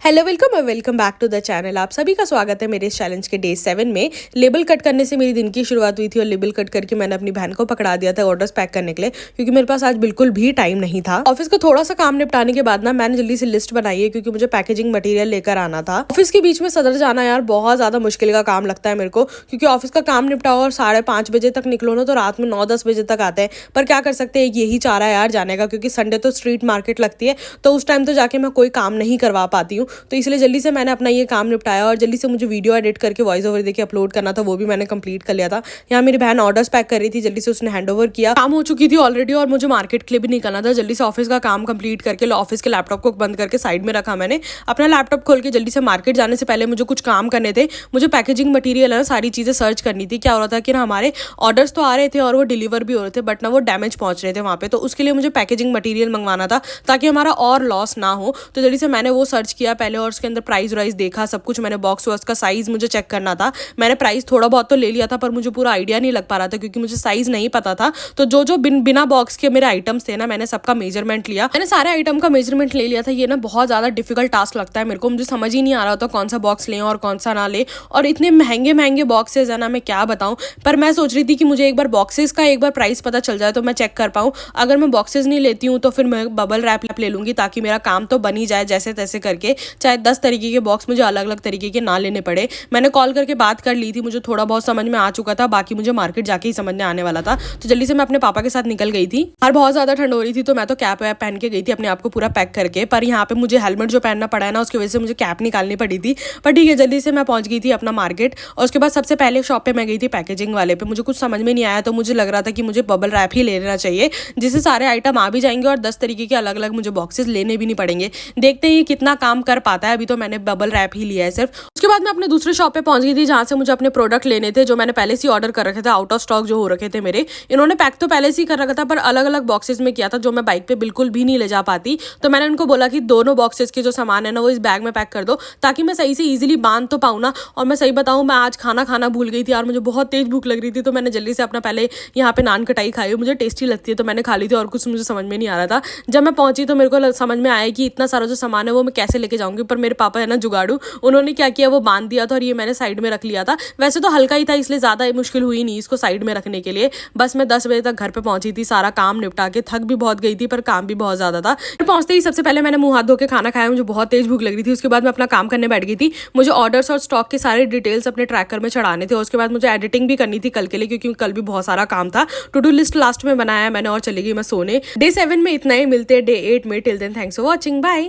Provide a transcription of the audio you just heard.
Hello welcome back to the channel. आप सभी का स्वागत है मेरे इस चैलेंज के डे 7 में। लेबल कट करने से मेरी दिन की शुरुआत हुई थी और लेबल कट करके मैंने अपनी बहन को पकड़ा दिया था ऑर्डर्स पैक करने के लिए, क्योंकि मेरे पास आज बिल्कुल भी टाइम नहीं था। ऑफिस का थोड़ा सा काम निपटाने के बाद ना मैंने जल्दी से लिस्ट बनाई है, क्योंकि मुझे पैकेजिंग मटेरियल लेकर आना था। ऑफिस के बीच में सदर जाना यार बहुत ज्यादा मुश्किल का काम लगता है मेरे को, क्योंकि ऑफिस का काम निपटाओ और 5:30 बजे तक निकलो ना तो रात में 9-10 बजे तक आते हैं। पर क्या कर सकते हैं, यही चाह रहा है यार जाने का, क्योंकि संडे तो स्ट्रीट मार्केट लगती है, तो उस टाइम तो जाके मैं कोई काम नहीं करवा पाती हूँ। तो इसलिए जल्दी से मैंने अपना ये काम निपटाया और जल्दी से मुझे वीडियो एडिट करके वॉइस ओवर देके अपलोड करना था, वो भी मैंने कंप्लीट कर लिया था। यहाँ मेरी बहन ऑर्डर्स पैक कर रही थी, जल्दी से उसने हैंड ओवर किया। काम हो चुकी थी ऑलरेडी और मुझे मार्केट के लिए भी निकलना था। जल्दी से ऑफिस का काम कंप्लीट करके ऑफिस के लैपटॉप को बंद करके साइड में रखा मैंने। अपना लैपटॉप खोल के जल्दी से मार्केट जाने से पहले मुझे कुछ काम करने थे। मुझे पैकेजिंग मटीरियल है ना, सारी चीजें सर्च करनी थी। क्या हो रहा था कि ना हमारे ऑर्डर्स तो आ रहे थे और वो डिलीवर भी हो रहे थे, बट ना वो डैमेज पहुंच रहे थे वहाँ पे, तो उसके लिए मुझे पैकेजिंग मटीरियल मंगवाना था ताकि हमारा और लॉस ना हो। तो जल्दी से मैंने वो सर्च किया पहले और उसके अंदर प्राइस वाइस देखा, सब कुछ मैंने बॉक्स वॉक्स का साइज मुझे चेक करना था। मैंने प्राइस थोड़ा बहुत तो ले लिया था, पर मुझे पूरा आइडिया नहीं लग पा रहा था क्योंकि मुझे साइज नहीं पता था। तो जो बिना बॉक्स के मेरे आइटम्स थे ना, मैंने सबका मेजरमेंट लिया। मैंने सारे आइटम का मेजरमेंट ले लिया था। ये ना बहुत ज्यादा डिफिकल्ट टास्क लगता है मेरे को, मुझे समझ ही नहीं आ रहा होता कौन सा बॉक्स लें और कौन सा ना ले। और इतने महंगे महंगे बॉक्सेस है ना, मैं क्या बताऊं। पर मैं सोच रही थी कि मुझे एक बार बॉक्सेस का एक बार प्राइस पता चल जाए तो मैं चेक कर पाऊं। अगर मैं बॉक्सेस नहीं लेती हूँ तो फिर मैं बबल रैप ले लूंगी, ताकि मेरा काम तो बन ही जाए जैसे तैसे करके। चाहे 10 तरीके के बॉक्स मुझे अलग अलग तरीके के ना लेने पड़े। मैंने कॉल करके बात कर ली थी, मुझे थोड़ा बहुत समझ में आ चुका था, बाकी मुझे मार्केट जाके ही समझ में आने वाला था। तो जल्दी से मैं अपने पापा के साथ निकल गई थी। और बहुत ज्यादा ठंड हो रही थी, तो मैं तो कैप वैप पहन के गई थी अपने आप को पूरा पैक करके। पर यहाँ पे मुझे हेलमेट जो पहनना पड़ा है ना, उसकी वजह से मुझे कैप निकालनी पड़ी थी। पर ठीक है, जल्दी से मैं पहुंच गई थी अपना मार्केट। और उसके बाद सबसे पहले शॉप पे मैं गई थी पैकेजिंग वाले पे। मुझे कुछ समझ में नहीं आया, तो मुझे लग रहा था कि मुझे बबल रैप ही ले लेना चाहिए, जिससे सारे आइटम आ भी जाएंगे और 10 तरीके के अलग अलग मुझे बॉक्सेस लेने भी नहीं पड़ेंगे। देखते ही कितना काम कर पाता है। अभी तो मैंने बबल रैप ही लिया है सिर्फ। उसके बाद मैं अपने दूसरे शॉप पे पहुंच गई थी, जहां से मुझे अपने प्रोडक्ट लेने थे, जो मैंने पहले से ऑर्डर कर रखे थे, आउट ऑफ स्टॉक जो हो रखे थे मेरे। इन्होंने पैक तो पहले से ही कर रखा था, पर अलग अलग बॉक्सेस में किया था, जो मैं बाइक पे बिल्कुल भी नहीं ले जा पाती। तो मैंने उनको बोला कि दोनों बॉक्सेस के जो सामान है ना, वो इस बैग में पैक कर दो, ताकि मैं सही से इजीली बांध तो पाऊँ ना। और मैं सही बताऊँ, मैं आज खाना भूल गई थी और मुझे बहुत तेज भूख लग रही थी। तो मैंने जल्दी से अपना पहले यहाँ पे नान कटाई खाई, मुझे टेस्टी लगती है तो मैंने खा ली थी, और कुछ मुझे समझ में नहीं आ रहा था। जब मैं पहुंची तो मेरे को समझ में आया कि इतना सारा जो सामान है वो मैं कैसे लेके जाऊंगी। पर मेरे पापा है ना जुगाड़ू, उन्होंने क्या किया, वो बांध दिया था और ये मैंने साइड में रख लिया था। वैसे तो हल्का ही था, इसलिए ज्यादा मुश्किल हुई नहीं इसको साइड में रखने के लिए। बस मैं 10 बजे तक घर पे पहुंची थी, सारा काम निपटा के। थक भी बहुत गई थी, पर काम भी बहुत ज्यादा था। पहुंचते ही सबसे पहले मैंने मुंह हाथ धो के खाना खाया, मुझे बहुत तेज भूख लग रही थी। उसके बाद मैं अपना काम करने बैठ गई थी। मुझे ऑर्डर्स और स्टॉक के सारे डिटेल्स अपने ट्रैकर में चढ़ाने थे। उसके बाद मुझे एडिटिंग भी करनी थी कल के लिए, क्योंकि कल भी बहुत सारा काम था। टू डू लिस्ट लास्ट में बनाया मैंने और चली गई मैं सोने। डे 7 में इतना ही, मिलते हैं डे 8 में। Till then thanks for watching, bye.